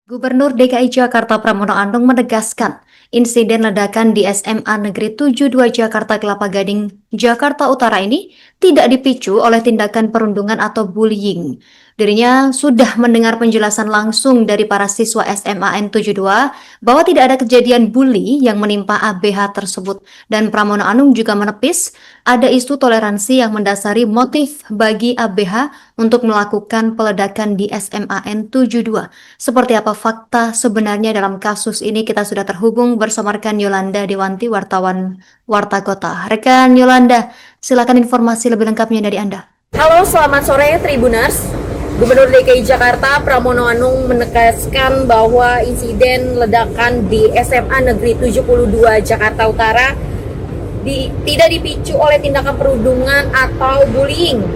Gubernur DKI Jakarta Pramono Anung menegaskan, insiden ledakan di SMA Negeri 72 Jakarta Kelapa Gading, Jakarta Utara ini tidak dipicu oleh tindakan perundungan atau bullying. Dirinya sudah mendengar penjelasan langsung dari para siswa SMA N72 bahwa tidak ada kejadian bully yang menimpa ABH tersebut. Dan Pramono Anung juga menepis ada isu toleransi yang mendasari motif bagi ABH untuk melakukan peledakan di SMA N72. Seperti apa fakta sebenarnya dalam kasus ini, kita sudah terhubung bersama rekan Yolanda Dewanti, wartawan Warta Kota. Rekan Yolanda, silakan informasi lebih lengkapnya dari Anda. Halo, selamat sore Tribuners. Gubernur DKI Jakarta Pramono Anung menegaskan bahwa insiden ledakan di SMA Negeri 72 Jakarta Utara tidak dipicu oleh tindakan perundungan atau bullying.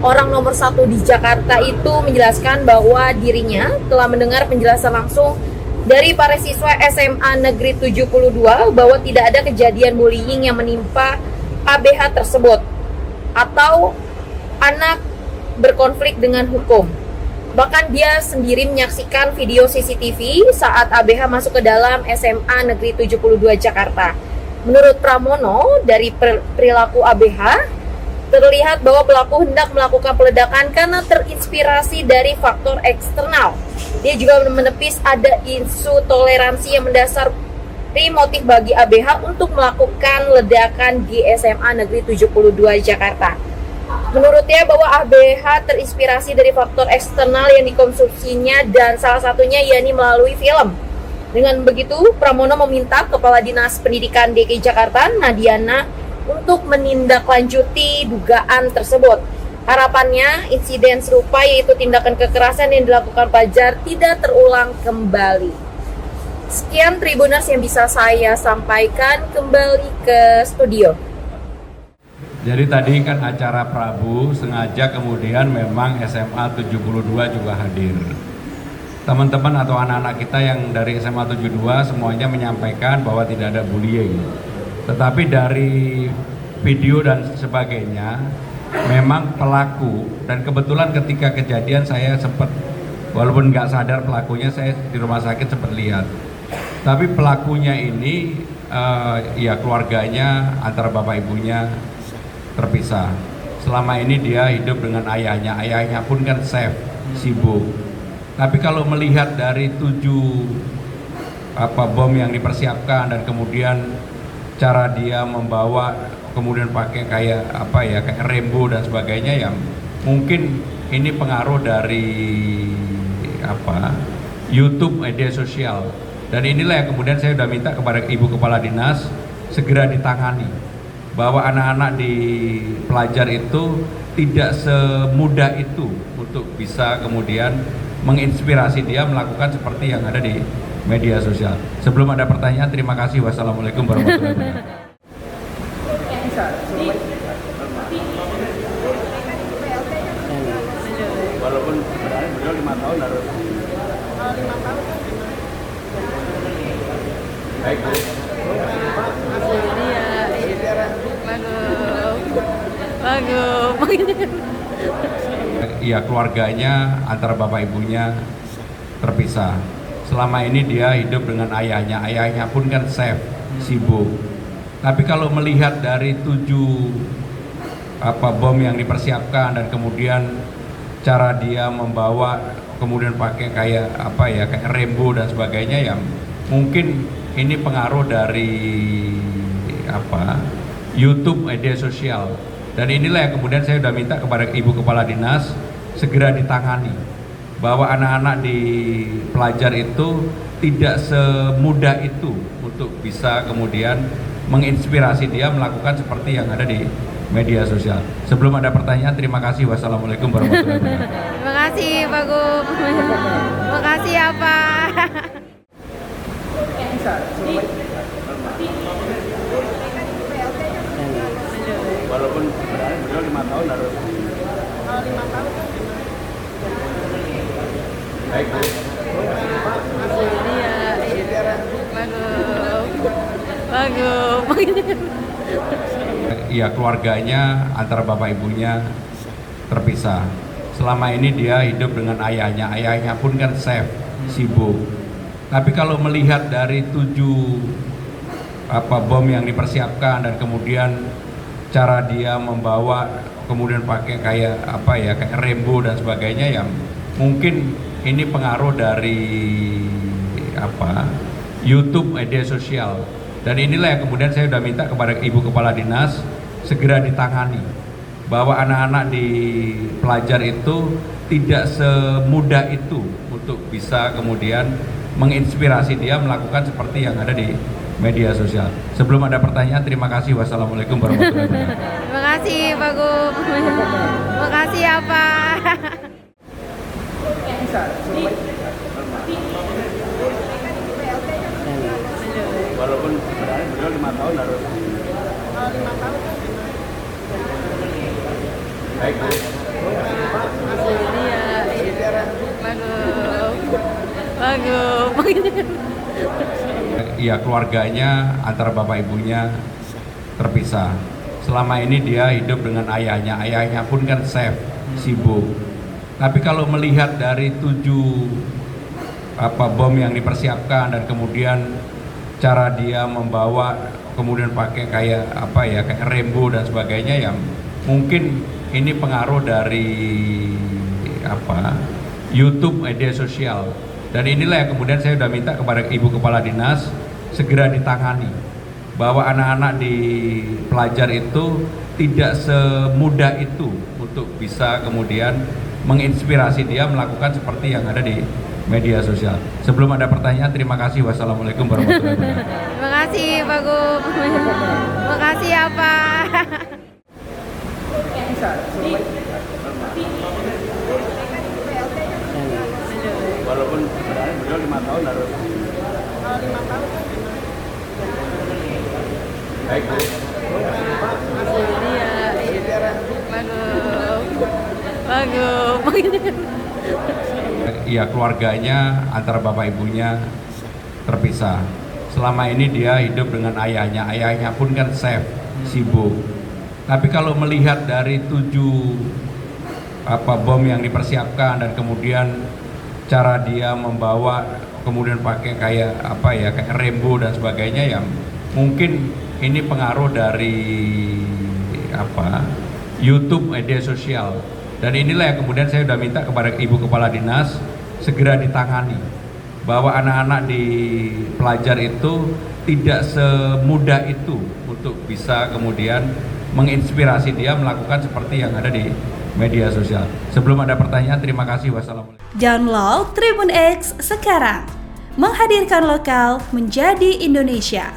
Orang nomor satu di Jakarta itu menjelaskan bahwa dirinya telah mendengar penjelasan langsung dari para siswa SMA Negeri 72 bahwa tidak ada kejadian bullying yang menimpa ABH tersebut atau anak berkonflik dengan hukum. Bahkan dia sendiri menyaksikan video CCTV saat ABH masuk ke dalam SMA Negeri 72 Jakarta. Menurut Pramono, dari perilaku ABH terlihat bahwa pelaku hendak melakukan peledakan karena terinspirasi dari faktor eksternal. Dia juga menepis ada isu toleransi yang mendasari motif bagi ABH untuk melakukan ledakan di SMA Negeri 72 Jakarta. Menurutnya bahwa ABH terinspirasi dari faktor eksternal yang dikonsumsinya dan salah satunya yakni melalui film. Dengan begitu, Pramono meminta Kepala Dinas Pendidikan DKI Jakarta, Nadiana, untuk menindaklanjuti dugaan tersebut. Harapannya, insiden serupa yaitu tindakan kekerasan yang dilakukan pelajar tidak terulang kembali. Sekian Tribuners yang bisa saya sampaikan, kembali ke studio. Jadi tadi kan acara Prabu, sengaja kemudian memang SMA 72 juga hadir. Teman-teman atau anak-anak kita yang dari SMA 72 semuanya menyampaikan bahwa tidak ada bullying. Tetapi dari video dan sebagainya, memang pelaku, dan kebetulan ketika kejadian saya sempat, walaupun nggak sadar pelakunya, saya di rumah sakit sempat lihat. Tapi pelakunya ini, ya keluarganya antara bapak ibunya terpisah. Selama ini dia hidup dengan ayahnya pun kan safe, sibuk. Tapi kalau melihat dari 7 bom yang dipersiapkan dan kemudian cara dia membawa, kemudian pakai kayak rembo dan sebagainya, ya mungkin ini pengaruh dari YouTube, media sosial. Dan inilah yang kemudian saya sudah minta kepada Ibu Kepala Dinas segera ditangani, bahwa anak-anak di pelajar itu tidak semudah itu untuk bisa kemudian menginspirasi dia melakukan seperti yang ada di media sosial. Sebelum ada pertanyaan, terima kasih. Wassalamualaikum warahmatullahi wabarakatuh. Walaupun sebenarnya beliau 5 tahun harus 5 tahun. Baik, Bu. Iya, keluarganya antara bapak ibunya terpisah. Selama ini dia hidup dengan ayahnya pun kan safe, sibuk. Tapi kalau melihat dari 7 bom yang dipersiapkan dan kemudian cara dia membawa, kemudian pakai kayak rembo dan sebagainya, ya mungkin ini pengaruh dari YouTube, media sosial. Dan inilah yang kemudian saya sudah minta kepada Ibu Kepala Dinas segera ditangani, bahwa anak-anak di pelajar itu tidak semudah itu untuk bisa kemudian menginspirasi dia melakukan seperti yang ada di media sosial. Sebelum ada pertanyaan, terima kasih. Wassalamualaikum warahmatullahi wabarakatuh. Terima kasih Pak Gub. Terima kasih ya Pak. Walaupun sebenarnya beliau 5 tahun harus 5 tahun. Baik, Bu. Bagus. Iya, keluarganya antara bapak ibunya terpisah. Selama ini dia hidup dengan ayahnya pun kan safe, sibuk. Tapi kalau melihat dari 7 bom yang dipersiapkan dan kemudian cara dia membawa, kemudian pakai kayak Rembo dan sebagainya, ya mungkin ini pengaruh dari YouTube, media sosial. Dan inilah yang kemudian saya sudah minta kepada Ibu Kepala Dinas segera ditangani, bahwa anak-anak di pelajar itu tidak semudah itu untuk bisa kemudian menginspirasi dia melakukan seperti yang ada di media sosial. Sebelum ada pertanyaan, terima kasih. Wassalamualaikum warahmatullahi wabarakatuh. Terima kasih Pak Gub. Terima kasih ya Pak. Walaupun sebenarnya beliau 5 tahun harus. 5 tahun. Baik, Bu. Iya, keluarganya antara bapak ibunya terpisah. Selama ini dia hidup dengan ayahnya. Ayahnya pun kan chef, sibuk. Tapi kalau melihat dari 7 bom yang dipersiapkan dan kemudian cara dia membawa, kemudian pakai kayak Rembo dan sebagainya, ya mungkin ini pengaruh dari YouTube, media sosial. Dan inilah yang kemudian saya sudah minta kepada Ibu Kepala Dinas segera ditangani, bahwa anak-anak di pelajar itu tidak semudah itu untuk bisa kemudian menginspirasi dia melakukan seperti yang ada di media sosial. Sebelum ada pertanyaan, terima kasih. Wassalamualaikum warahmatullahi wabarakatuh. Terima kasih Pak Gub. Terima kasih ya Pak. Walaupun sebenarnya beliau 5 tahun harus. 5 tahun. Baik, Bu. Pak Gub. Iya, keluarganya antara bapak ibunya terpisah. Selama ini dia hidup dengan ayahnya. Ayahnya pun kan chef, sibuk. Tapi kalau melihat dari 7 bom yang dipersiapkan dan kemudian cara dia membawa, kemudian pakai kayak Rembo dan sebagainya, ya mungkin ini pengaruh dari YouTube, media sosial. Dan inilah yang kemudian saya sudah minta kepada Ibu Kepala Dinas segera ditangani, bahwa anak-anak di pelajar itu tidak semudah itu untuk bisa kemudian menginspirasi dia melakukan seperti yang ada di media sosial. Sebelum ada pertanyaan, terima kasih. Wassalamualaikum. Download Tribun X sekarang, menghadirkan lokal menjadi Indonesia.